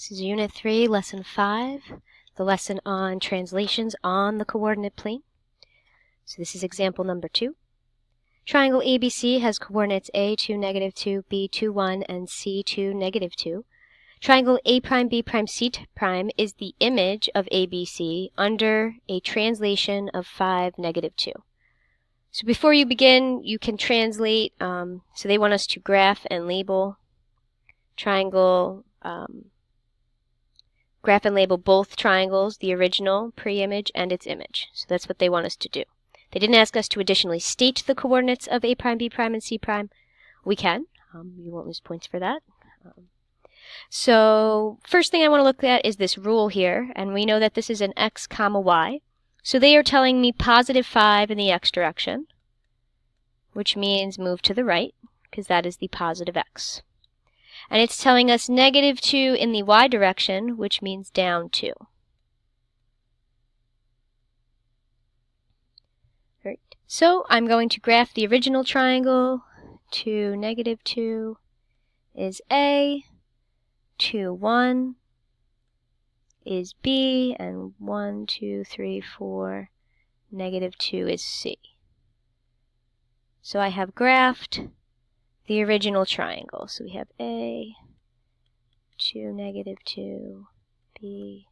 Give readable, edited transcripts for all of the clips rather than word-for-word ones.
This is Unit 3, Lesson 5, the lesson on translations on the coordinate plane. So this is example number 2. Triangle ABC has coordinates A2, -2, B2, 1, and C2, -2. Triangle A', B', C' is the image of ABC under a translation of 5, -2. So before you begin, you can translate. So they want us to graph and label triangle. Graph and label both triangles, the original pre-image and its image. So that's what they want us to do. They didn't ask us to additionally state the coordinates of A', B', and C'. We can. You won't lose points for that. So first thing I want to look at is this rule here, and we know that this is an x, y. So they are telling me +5 in the x direction, which means move to the right, because that is the positive x. And it's telling us -2 in the y direction, which means down 2. Right. So I'm going to graph the original triangle. 2, -2 is A, 2, 1 is B, and 1, 2, 3, 4, -2 is C. So I have graphed the original triangle. So we have A, 2, -2, B,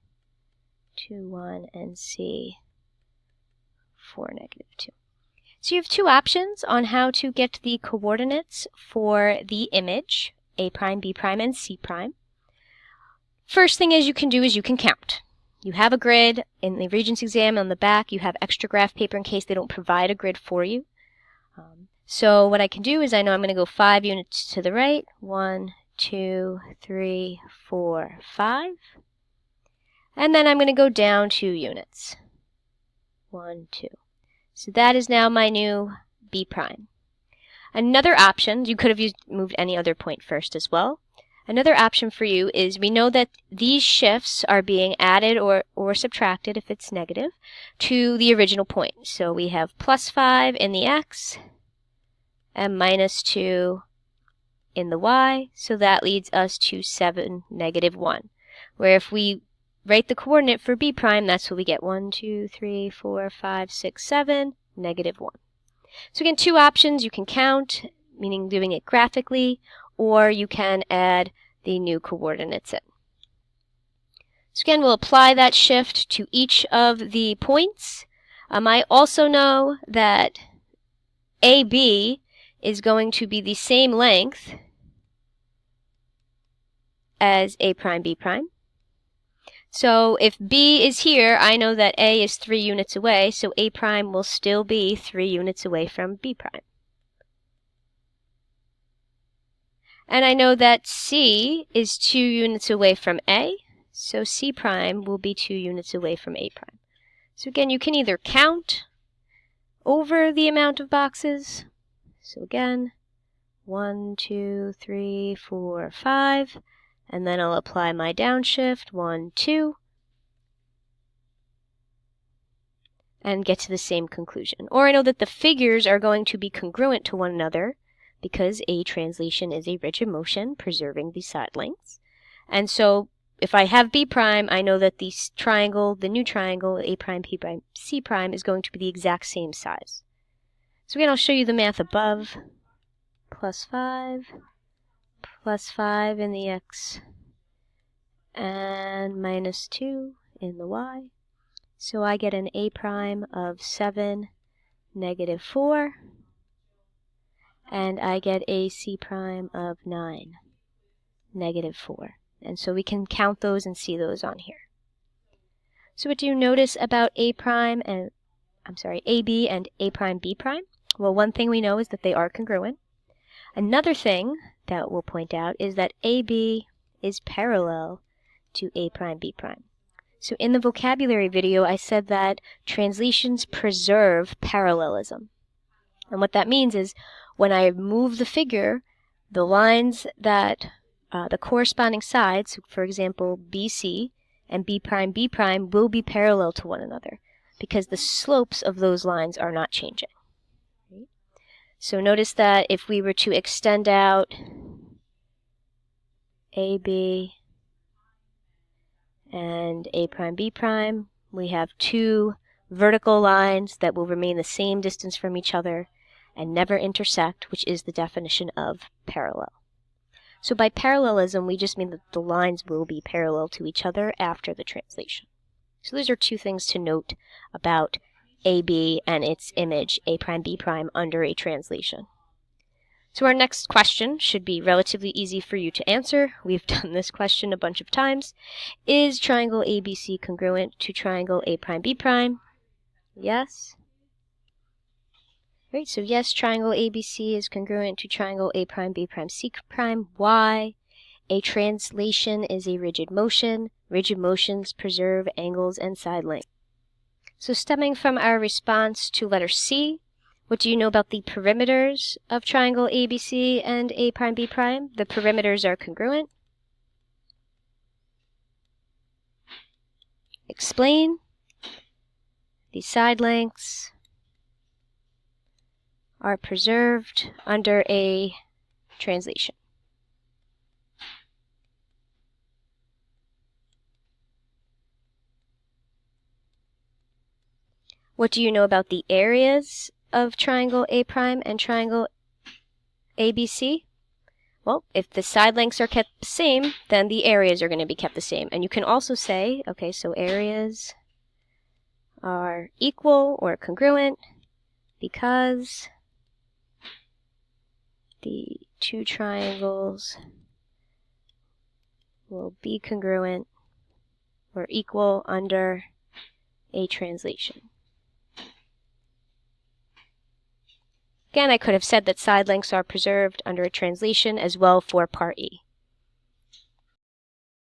2, 1, and C, 4, -2. So you have two options on how to get the coordinates for the image, A', B', and C'. First thing you can do is you can count. You have a grid. In the Regents exam on the back, you have extra graph paper in case they don't provide a grid for you. So what I can do is I know I'm going to go 5 units to the right. 1, 2, 3, 4, 5. And then I'm going to go down 2 units. 1, 2. So that is now my new B'. Another option, you could have moved any other point first as well. Another option for you is we know that these shifts are being added or subtracted, if it's negative, to the original point. So we have +5 in the x and -2 in the y, so that leads us to 7, -1. Where if we write the coordinate for B', that's what we get. 1, 2, 3, 4, 5, 6, 7, -1. So again, two options. You can count, meaning doing it graphically, or you can add the new coordinates in. So again, we'll apply that shift to each of the points. I also know that AB is going to be the same length as A', B'. So if B is here, I know that A is 3 units away, so A' will still be 3 units away from B'. And I know that C is 2 units away from A, so C' will be 2 units away from A'. So again, you can either count over the amount of boxes. So again, 1, 2, 3, 4, 5, and then I'll apply my downshift, 1, 2, and get to the same conclusion. Or I know that the figures are going to be congruent to one another because a translation is a rigid motion preserving the side lengths. And so if I have B', I know that the triangle, the new triangle, A', P', C' is going to be the exact same size. So again, I'll show you the math above. +5, +5 in the x, and -2 in the y. So I get an A' of 7, -4, and I get a C' of 9, -4. And so we can count those and see those on here. So what do you notice about AB and A', B'? Well, one thing we know is that they are congruent. Another thing that we'll point out is that AB is parallel to A', B'. So in the vocabulary video, I said that translations preserve parallelism. And what that means is when I move the figure, the lines that the corresponding sides, for example, BC and B', will be parallel to one another because the slopes of those lines are not changing. So notice that if we were to extend out AB and A prime B prime, we have two vertical lines that will remain the same distance from each other and never intersect, which is the definition of parallel. So by parallelism, we just mean that the lines will be parallel to each other after the translation. So those are two things to note about AB and its image, A prime B prime, under a translation. So our next question should be relatively easy for you to answer. We've done this question a bunch of times. Is triangle ABC congruent to triangle A prime B prime? Yes. Great, so yes, triangle ABC is congruent to triangle A prime B prime C prime. Why? A translation is a rigid motion. Rigid motions preserve angles and side length. So stemming from our response to letter C, what do you know about the perimeters of triangle ABC and A prime B prime? The perimeters are congruent. Explain. The side lengths are preserved under a translation. What do you know about the areas of triangle A prime and triangle ABC? Well, if the side lengths are kept the same, then the areas are going to be kept the same. And you can also say, okay, so areas are equal or congruent because the two triangles will be congruent or equal under a translation. Again, I could have said that side lengths are preserved under a translation as well for part E.